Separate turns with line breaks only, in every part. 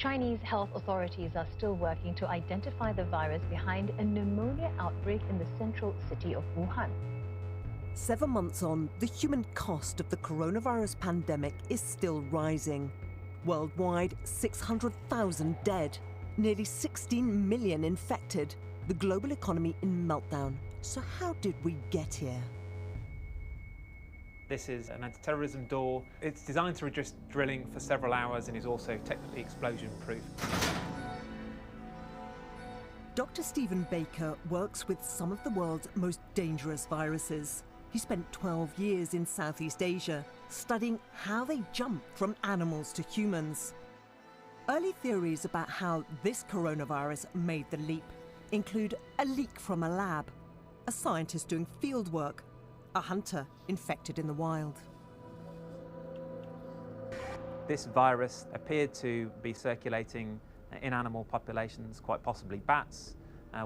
Chinese health authorities are still working to identify the virus behind a pneumonia outbreak in the central city of Wuhan.
7 months on, the human cost of the coronavirus pandemic is still rising. Worldwide, 600,000 dead, nearly 16 million infected, the global economy in meltdown. So how did we get here?
This is an anti-terrorism door. It's designed to resist drilling for several hours and is also technically explosion-proof.
Dr. Stephen Baker works with some of the world's most dangerous viruses. He spent 12 years in Southeast Asia, studying how they jump from animals to humans. Early theories about how this coronavirus made the leap include a leak from a lab, a scientist doing field work, a hunter infected in the wild.
This virus appeared to be circulating in animal populations, quite possibly bats,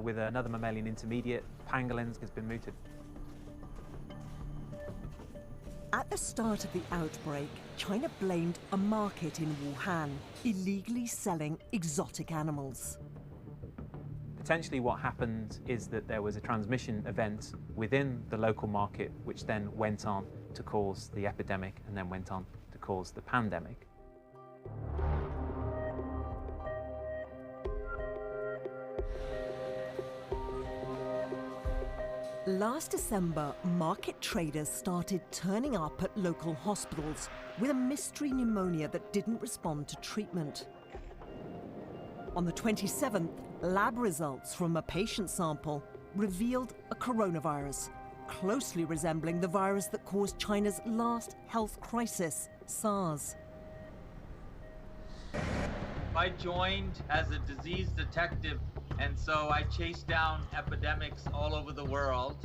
with another mammalian intermediate, pangolins, has been muted.
At the start of the outbreak, China blamed a market in Wuhan, illegally selling exotic animals.
Potentially what happened is that there was a transmission event within the local market, which then went on to cause the epidemic and then went on to cause the pandemic.
Last December, market traders started turning up at local hospitals with a mystery pneumonia that didn't respond to treatment. On the 27th, lab results from a patient sample revealed a coronavirus, closely resembling the virus that caused China's last health crisis, SARS.
I joined as a disease detective, and so I chased down epidemics all over the world.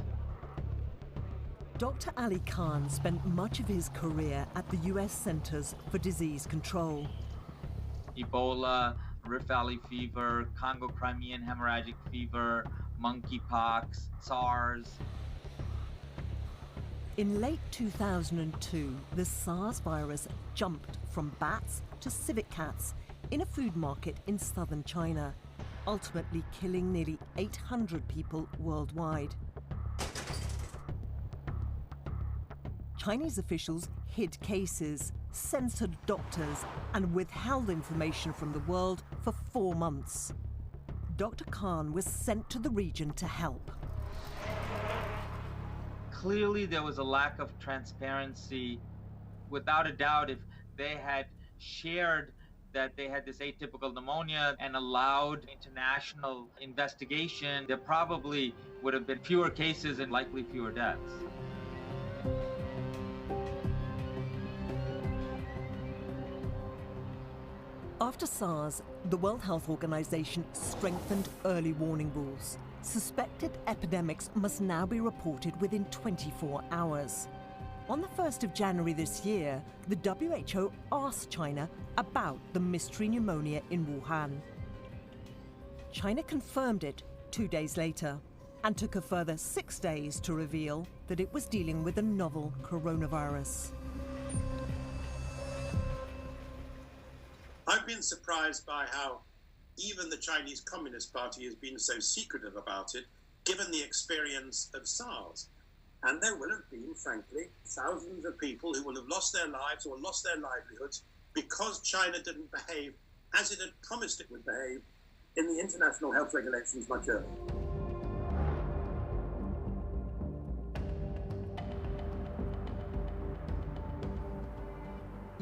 Dr. Ali Khan spent much of his career at the US Centers for Disease Control.
Ebola, Rift Valley fever, Congo-Crimean hemorrhagic fever, monkeypox, SARS.
In late 2002, the SARS virus jumped from bats to civet cats in a food market in southern China, ultimately killing nearly 800 people worldwide. Chinese officials hid cases, censored doctors, and withheld information from the world for 4 months. Dr. Khan was sent to the region to help.
Clearly there was a lack of transparency. Without a doubt, if they had shared that they had this atypical pneumonia and allowed international investigation, there probably would have been fewer cases and likely fewer deaths.
After SARS, the World Health Organization strengthened early warning rules. Suspected epidemics must now be reported within 24 hours. On the 1st of January this year, the WHO asked China about the mystery pneumonia in Wuhan. China confirmed it 2 days later and took a further 6 days to reveal that it was dealing with a novel coronavirus.
I've been surprised by how even the Chinese Communist Party has been so secretive about it, given the experience of SARS. And there will have been, frankly, thousands of people who will have lost their lives or lost their livelihoods because China didn't behave as it had promised it would behave in the international health regulations much earlier.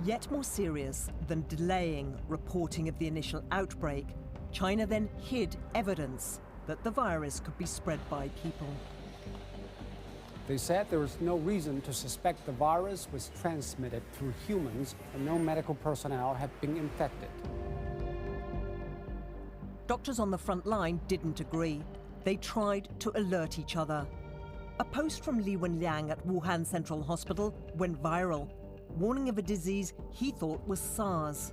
Yet more serious than delaying reporting of the initial outbreak, China then hid evidence that the virus could be spread by people.
They said there was no reason to suspect the virus was transmitted through humans and no medical personnel had been infected.
Doctors on the front line didn't agree. They tried to alert each other. A post from Li Wenliang at Wuhan Central Hospital went viral, warning of a disease he thought was SARS.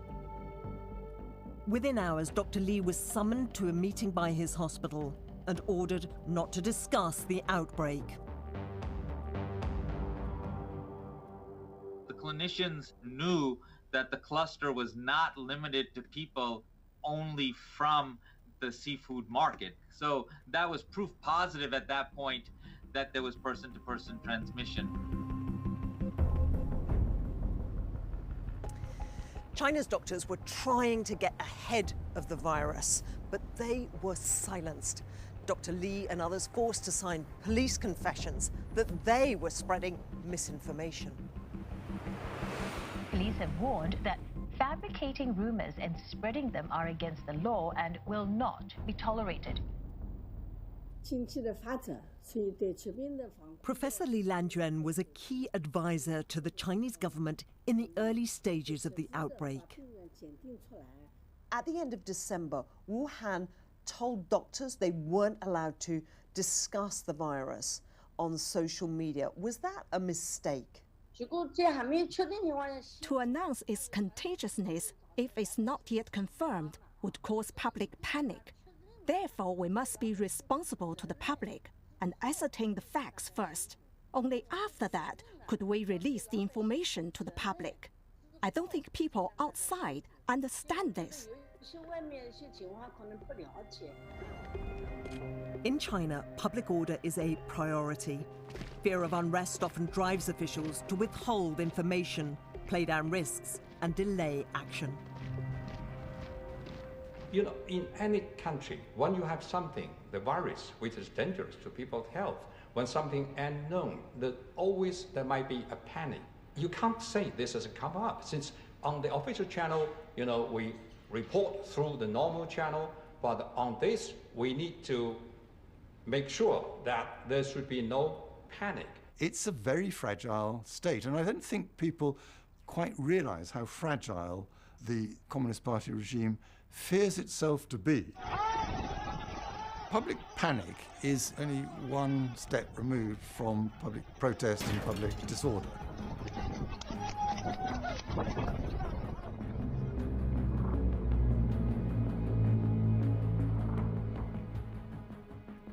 Within hours, Dr. Li was summoned to a meeting by his hospital and ordered not to discuss the outbreak.
The clinicians knew that the cluster was not limited to people only from the seafood market. So that was proof positive at that point that there was person-to-person transmission.
China's doctors were trying to get ahead of the virus, but they were silenced. Dr. Li and others forced to sign police confessions that they were spreading misinformation.
Police have warned that fabricating rumors and spreading them are against the law and will not be tolerated.
Professor Li Lanjuan was a key advisor to the Chinese government in the early stages of the outbreak. At the end of December, Wuhan told doctors they weren't allowed to discuss the virus on social media. Was that a mistake?
To announce its contagiousness, if it's not yet confirmed, would cause public panic. Therefore, we must be responsible to the public and ascertain the facts first. Only after that could we release the information to the public. I don't think people outside understand this.
In China, public order is a priority. Fear of unrest often drives officials to withhold information, play down risks, and delay action.
You know, in any country, when you have something, the virus, which is dangerous to people's health, when something unknown, there might be a panic. You can't say this has come up, since on the official channel, you know, we report through the normal channel, but on this, we need to make sure that there should be no panic.
It's a very fragile state, and I don't think people quite realize how fragile the Communist Party regime fears itself to be. Public panic is only one step removed from public protest and public disorder.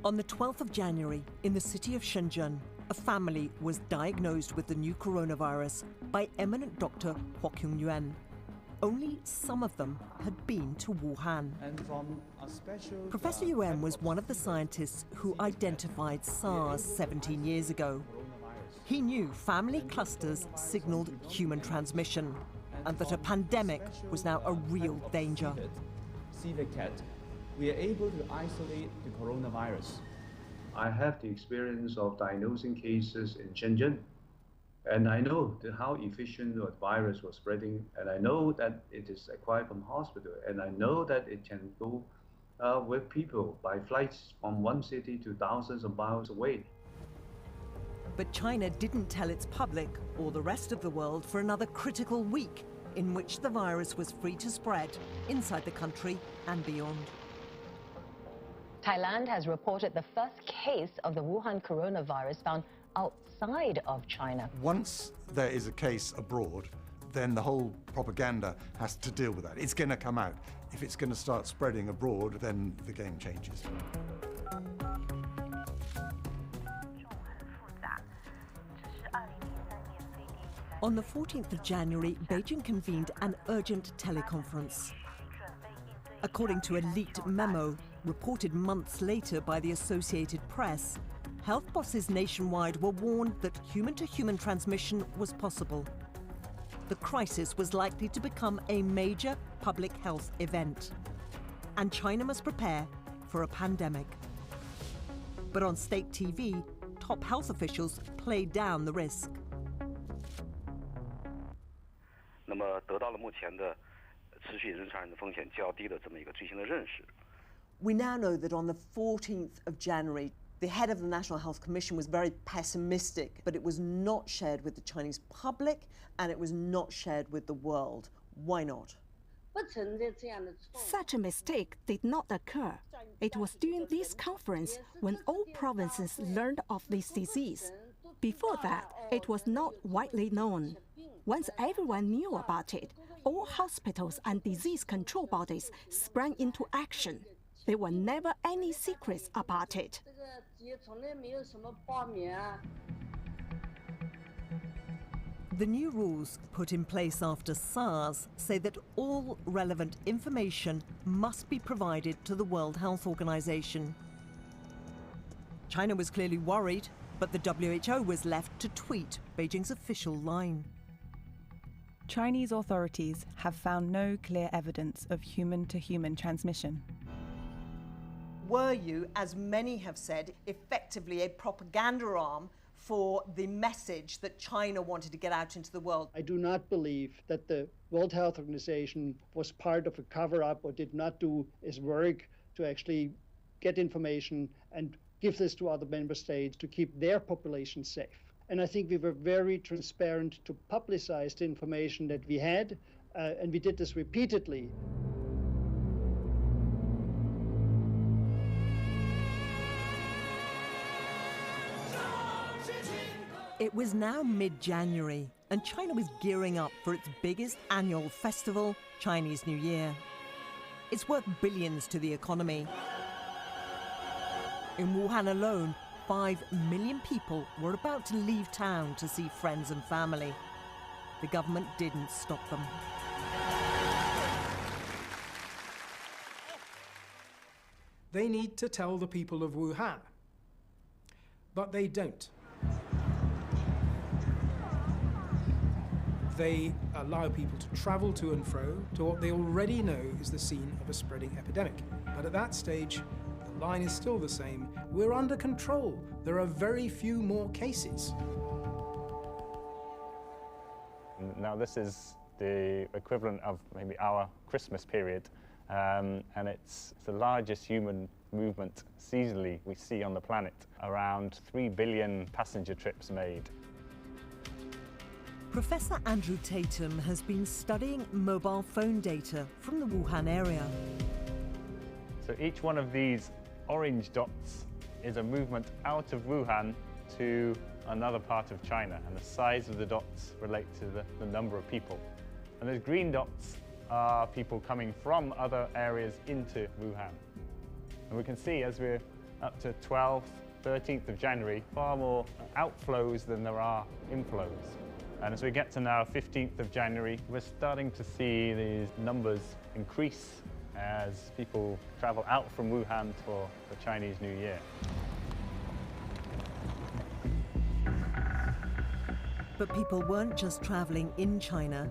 On the 12th of January, in the city of Shenzhen, a family was diagnosed with the new coronavirus by eminent doctor Huo Qingyuan. Only some of them had been to Wuhan. Professor Yuan was one of the scientists who identified SARS 17 years ago. He knew family clusters signaled human transmission and that a pandemic was now a real danger.
CVCAT, we are able to isolate the coronavirus.
I have the experience of diagnosing cases in Shenzhen, and I know how efficient the virus was spreading, and I know that it is acquired from hospital, and I know that it can go with people by flights from one city to thousands of miles away.
But China didn't tell its public or the rest of the world for another critical week in which the virus was free to spread inside the country and beyond.
Thailand has reported the first case of the Wuhan coronavirus found outside of China.
Once there is a case abroad, then the whole propaganda has to deal with that. It's going to come out. If it's going to start spreading abroad, then the game changes.
On the 14th of January, Beijing convened an urgent teleconference. According to a leaked memo reported months later by the Associated Press, health bosses nationwide were warned that human-to-human transmission was possible. The crisis was likely to become a major public health event, and China must prepare for a pandemic. But on state TV, top health officials played down the risk. We now know that on the 14th of January, the head of the National Health Commission was very pessimistic, but it was not shared with the Chinese public and it was not shared with the world. Why not?
Such a mistake did not occur. It was during this conference when all provinces learned of this disease. Before that, it was not widely known. Once everyone knew about it, all hospitals and disease control bodies sprang into action. There were never any secrets about it.
The new rules put in place after SARS say that all relevant information must be provided to the World Health Organization. China was clearly worried, but the WHO was left to tweet Beijing's official line.
Chinese authorities have found no clear evidence of human-to-human transmission.
Were you, as many have said, effectively a propaganda arm for the message that China wanted to get out into the world?
I do not believe that the World Health Organization was part of a cover-up or did not do its work to actually get information and give this to other member states to keep their population safe. And I think we were very transparent to publicize the information that we had, and we did this repeatedly.
It was now mid-January, and China was gearing up for its biggest annual festival, Chinese New Year. It's worth billions to the economy. In Wuhan alone, 5 million people were about to leave town to see friends and family. The government didn't stop them.
They need to tell the people of Wuhan, but they don't. They allow people to travel to and fro to what they already know is the scene of a spreading epidemic. But at that stage, the line is still the same. We're under control. There are very few more cases.
Now this is the equivalent of maybe our Christmas period, and it's the largest human movement seasonally we see on the planet. Around 3 billion passenger trips made.
Professor Andrew Tatum has been studying mobile phone data from the Wuhan area.
So each one of these orange dots is a movement out of Wuhan to another part of China, and the size of the dots relate to the number of people. And those green dots are people coming from other areas into Wuhan. And we can see as we're up to 12th, 13th of January, far more outflows than there are inflows. And as we get to now 15th of January, we're starting to see these numbers increase as people travel out from Wuhan for the Chinese New Year.
But people weren't just traveling in China.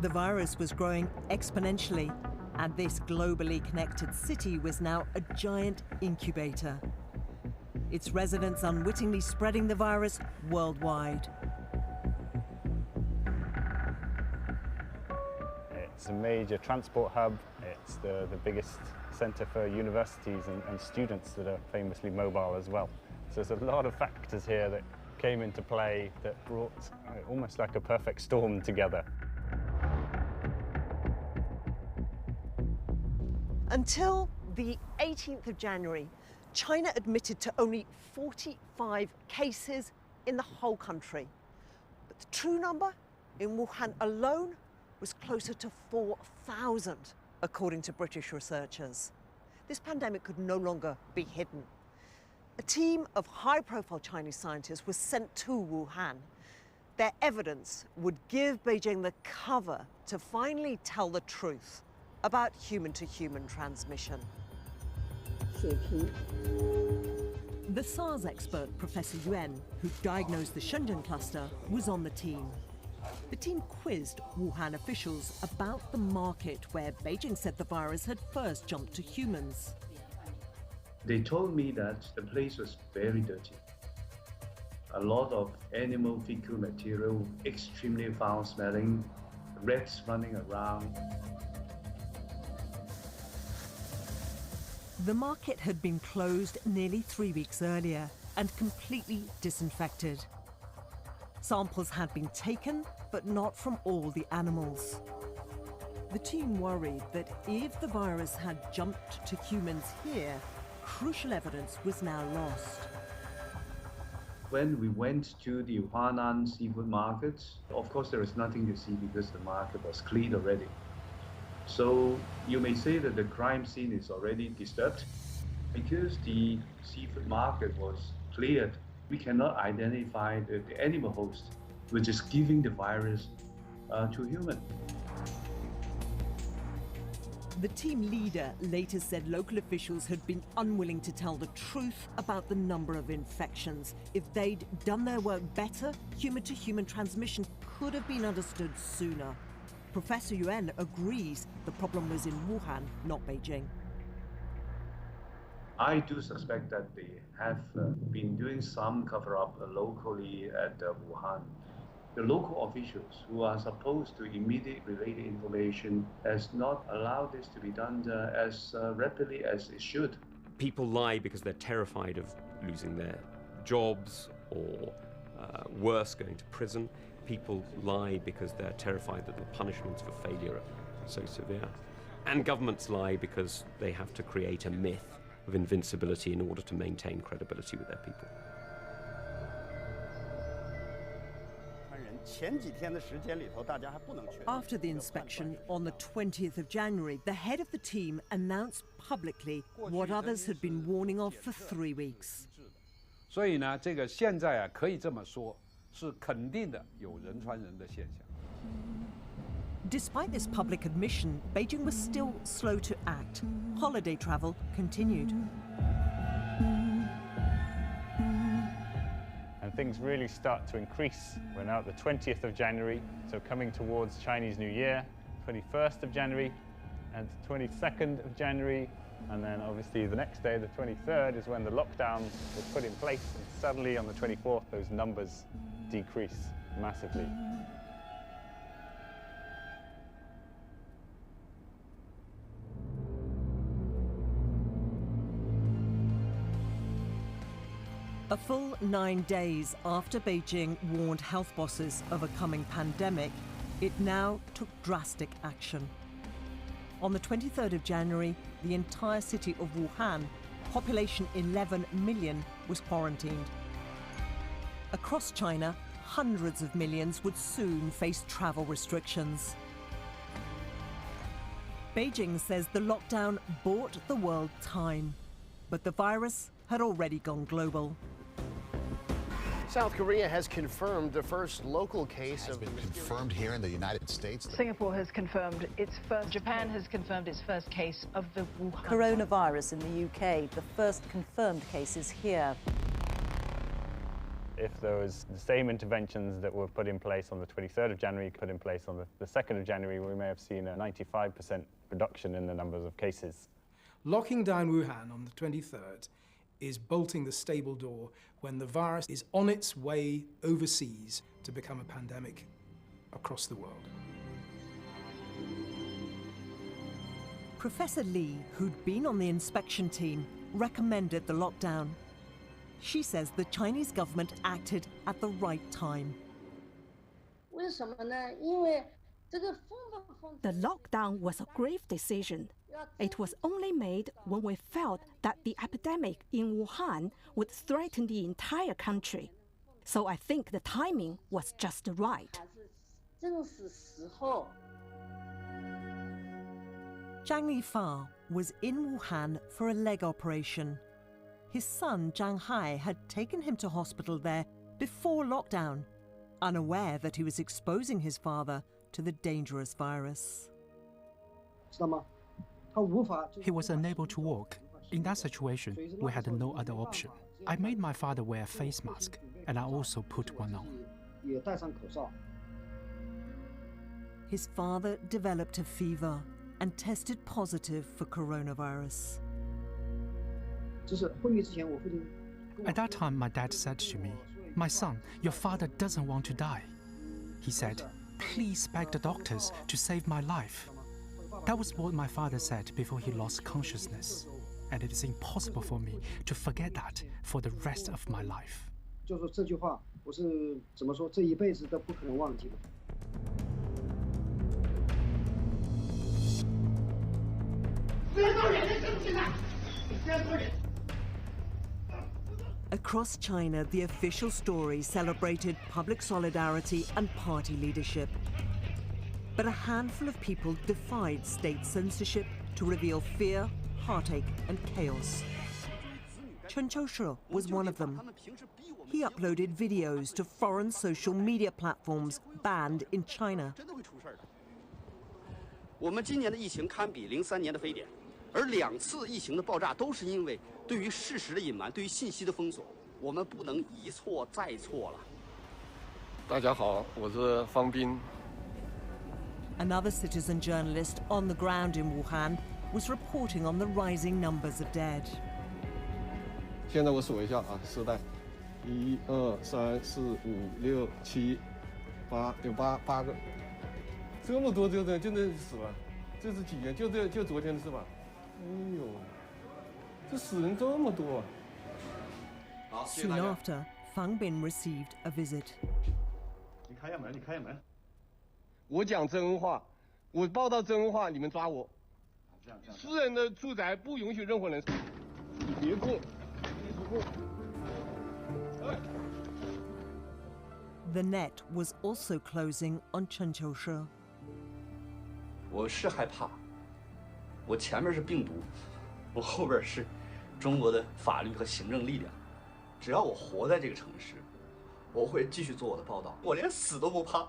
The virus was growing exponentially, and this globally connected city was now a giant incubator. Its residents unwittingly spreading the virus worldwide.
It's a major transport hub. It's the biggest centre for universities and students that are famously mobile as well. So there's a lot of factors here that came into play that brought almost like a perfect storm together.
Until the 18th of January, China admitted to only 45 cases in the whole country. But the true number in Wuhan alone was closer to 4,000, according to British researchers. This pandemic could no longer be hidden. A team of high-profile Chinese scientists was sent to Wuhan. Their evidence would give Beijing the cover to finally tell the truth about human-to-human transmission. The SARS expert, Professor Yuan, who diagnosed the Shenzhen cluster, was on the team. The team quizzed Wuhan officials about the market where Beijing said the virus had first jumped to humans.
They told me that the place was very dirty. A lot of animal fecal material, extremely foul-smelling, rats running around.
The market had been closed nearly 3 weeks earlier and completely disinfected. Samples had been taken, but not from all the animals. The team worried that if the virus had jumped to humans here, crucial evidence was now lost.
When we went to the Huanan seafood market, of course there was nothing to see because the market was cleared already. So you may say that the crime scene is already disturbed because the seafood market was cleared We cannot identify the animal host, which is giving the virus to human.
The team leader later said local officials had been unwilling to tell the truth about the number of infections. If they'd done their work better, human-to-human transmission could have been understood sooner. Professor Yuan agrees the problem was in Wuhan, not Beijing.
I do suspect that they have been doing some cover-up locally at Wuhan. The local officials who are supposed to immediately relay the information has not allowed this to be done as rapidly as it should.
People lie because they're terrified of losing their jobs or worse, going to prison. People lie because they're terrified that the punishments for failure are so severe. And governments lie because they have to create a myth of invincibility in order to maintain credibility with their people.
After the inspection on the 20th of January, the head of the team announced publicly what others had been warning of for 3 weeks.
所以呢，这个现在啊，可以这么说，是肯定的有人传人的现象。
Despite this public admission, Beijing was still slow to act. Holiday travel continued.
And things really start to increase. We're now at the 20th of January, so coming towards Chinese New Year, 21st of January, and 22nd of January, and then obviously the next day, the 23rd, is when the lockdown was put in place, and suddenly on the 24th, those numbers decrease massively.
A full 9 days after Beijing warned health bosses of a coming pandemic, it now took drastic action. On the 23rd of January, the entire city of Wuhan, population 11 million, was quarantined. Across China, hundreds of millions would soon face travel restrictions. Beijing says the lockdown bought the world time, but the virus had already gone global.
South Korea has confirmed the first local case of...
confirmed here in the United States.
Singapore has confirmed its first... Japan has confirmed its first case of the Wuhan...
Coronavirus in the UK, the first confirmed cases here.
If there was the same interventions that were put in place on the 23rd of January, put in place on the 2nd of January, we may have seen a 95% reduction in the numbers of cases.
Locking down Wuhan on the 23rd is bolting the stable door when the virus is on its way overseas to become a pandemic across the world.
Professor Li, who'd been on the inspection team, recommended the lockdown. She says the Chinese government acted at the right time.
The lockdown was a grave decision. It was only made when we felt that the epidemic in Wuhan would threaten the entire country. So I think the timing was just right.
Zhang Lifa was in Wuhan for a leg operation. His son, Zhang Hai, had taken him to hospital there before lockdown, unaware that he was exposing his father to the dangerous virus.
He was unable to walk. In that situation, we had no other option. I made my father wear a face mask, and I also put one on.
His father developed a fever and tested positive for coronavirus.
At that time, my dad said to me, "My son, your father doesn't want to die." He said, "Please beg the doctors to save my life." That was what my father said before he lost consciousness, and it is impossible for me to forget that for the rest of my life.
Across China, the official story celebrated public solidarity and party leadership. But a handful of people defied state censorship to reveal fear, heartache, and chaos. Chen Qiushe was one of them. He uploaded videos to foreign social media platforms banned in China.
我们今年的疫情堪比03年的非典，而2次疫情的爆炸都是因为对于事实的隐瞒，对于信息的封锁，我们不能一错再错了。
大家好，我是方斌。
Another citizen journalist on the ground in Wuhan was reporting on the rising numbers of dead.
现在我数一下啊，10代，1、2、3、4、5、6、7、8，有8个，这么多就那死了，这是几天？就昨天是吧？哎呦，这死人这么多啊！
Soon after, Fang Bin received a visit.
你开下门，你开下门。 我讲真话，我报道真话，你们抓我。私人的住宅不允许任何人。别过，别过。
The net was also closing on Chen Qiushe.
我是害怕，我前面是病毒，我后边是中国的法律和行政力量。只要我活在这个城市，我会继续做我的报道。我连死都不怕。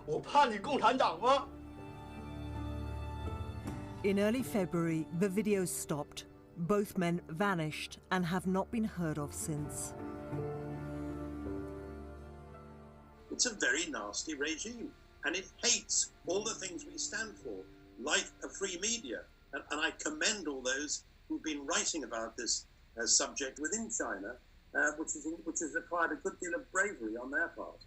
我怕你共产党吗？
In early February, the videos stopped. Both men vanished and have not been heard of since.
It's a very nasty regime, and it hates all the things we stand for, like a free media. And I commend all those who've been writing about this subject within China, which has required a good deal of bravery on their part.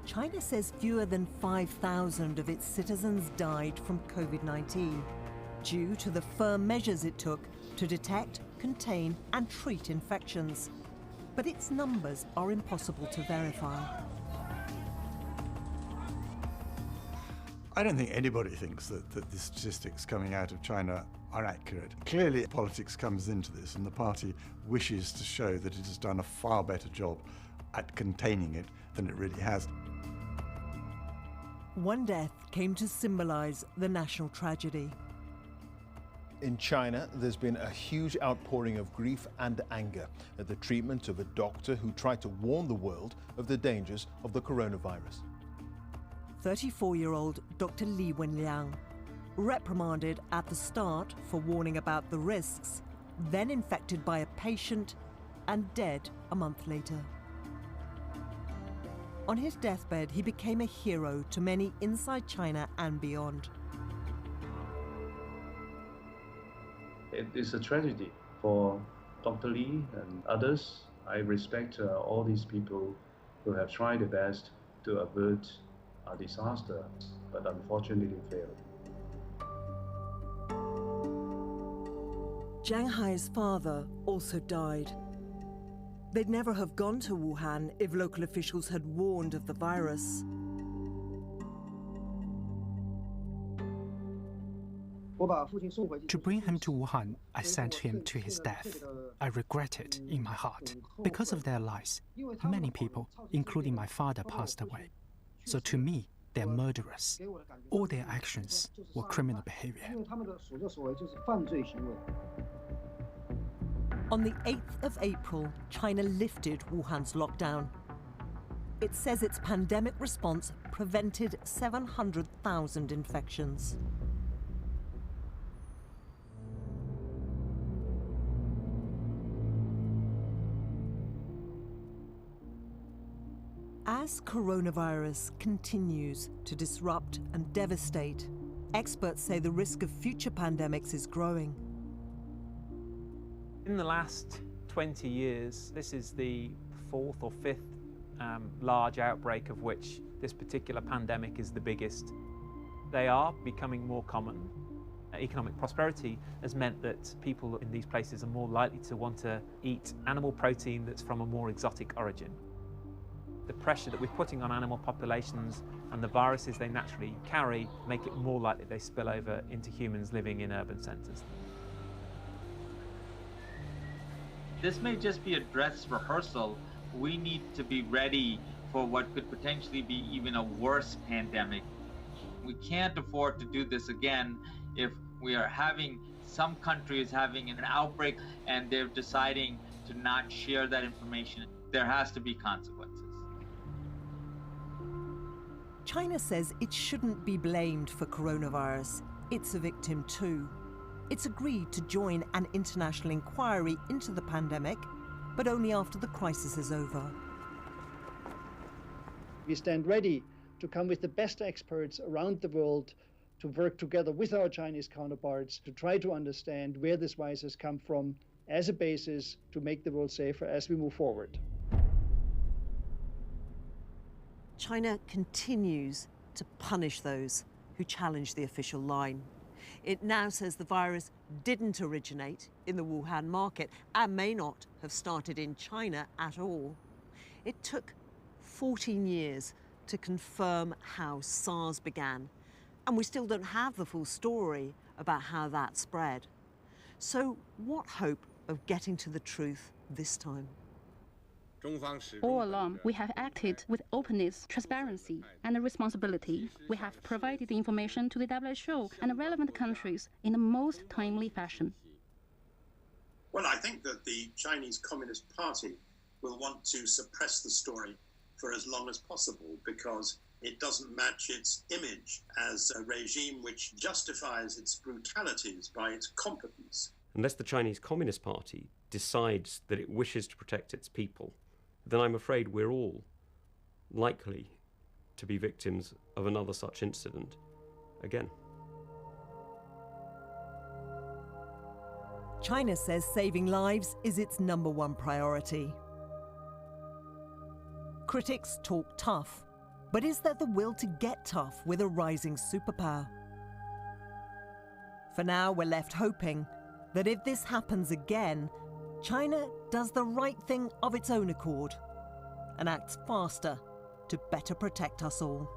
China says fewer than 5,000 of its citizens died from COVID-19 due to the firm measures it took to detect, contain and treat infections. But its numbers are impossible to verify.
I don't think anybody thinks that the statistics coming out of China are accurate. Clearly, politics comes into this, and the party wishes to show that it has done a far better job at containing it than it really has.
One death came to symbolize the national tragedy.
In China, there's been a huge outpouring of grief and anger at the treatment of a doctor who tried to warn the world of the dangers of the coronavirus.
34-year-old Dr. Li Wenliang, reprimanded at the start for warning about the risks, then infected by a patient and dead a month later. On his deathbed, he became a hero to many inside China and beyond.
It is a tragedy for Dr. Li and others. I respect all these people who have tried their best to avert a disaster, but unfortunately failed.
Jiang Hai's father also died. They'd never have gone to Wuhan if local officials had warned of the virus.
To bring him to Wuhan, I sent him to his death. I regret it in my heart. Because of their lies, many people, including my father, passed away. So to me, they're murderers. All their actions were criminal behavior.
On the 8th of April, China lifted Wuhan's lockdown. It says its pandemic response prevented 700,000 infections. As coronavirus continues to disrupt and devastate, experts say the risk of future pandemics is growing.
In the last 20 years, this is the 4th or 5th large outbreak of which this particular pandemic is the biggest. They are becoming more common. Economic prosperity has meant that people in these places are more likely to want to eat animal protein that's from a more exotic origin. The pressure that we're putting on animal populations and the viruses they naturally carry make it more likely they spill over into humans living in urban centres.
This may just be a dress rehearsal. We need to be ready for what could potentially be even a worse pandemic. We can't afford to do this again if we are having some countries having an outbreak and they're deciding to not share that information. There has to be consequences.
China says it shouldn't be blamed for coronavirus. It's a victim too. It's agreed to join an international inquiry into the pandemic, but only after the crisis is over.
We stand ready to come with the best experts around the world to work together with our Chinese counterparts to try to understand where this virus has come from as a basis to make the world safer as we move forward.
China continues to punish those who challenge the official line. It now says the virus didn't originate in the Wuhan market and may not have started in China at all. It took 14 years to confirm how SARS began, and we still don't have the full story about how that spread. So what hope of getting to the truth this time?
All along, we have acted with openness, transparency, and responsibility. We have provided the information to the WHO and relevant countries in the most timely fashion.
Well, I think that the Chinese Communist Party will want to suppress the story for as long as possible because it doesn't match its image as a regime which justifies its brutalities by its competence.
Unless the Chinese Communist Party decides that it wishes to protect its people, then I'm afraid we're all likely to be victims of another such incident again.
China says saving lives is its #1 priority. Critics talk tough, but is there the will to get tough with a rising superpower? For now, we're left hoping that if this happens again, China does the right thing of its own accord and acts faster to better protect us all.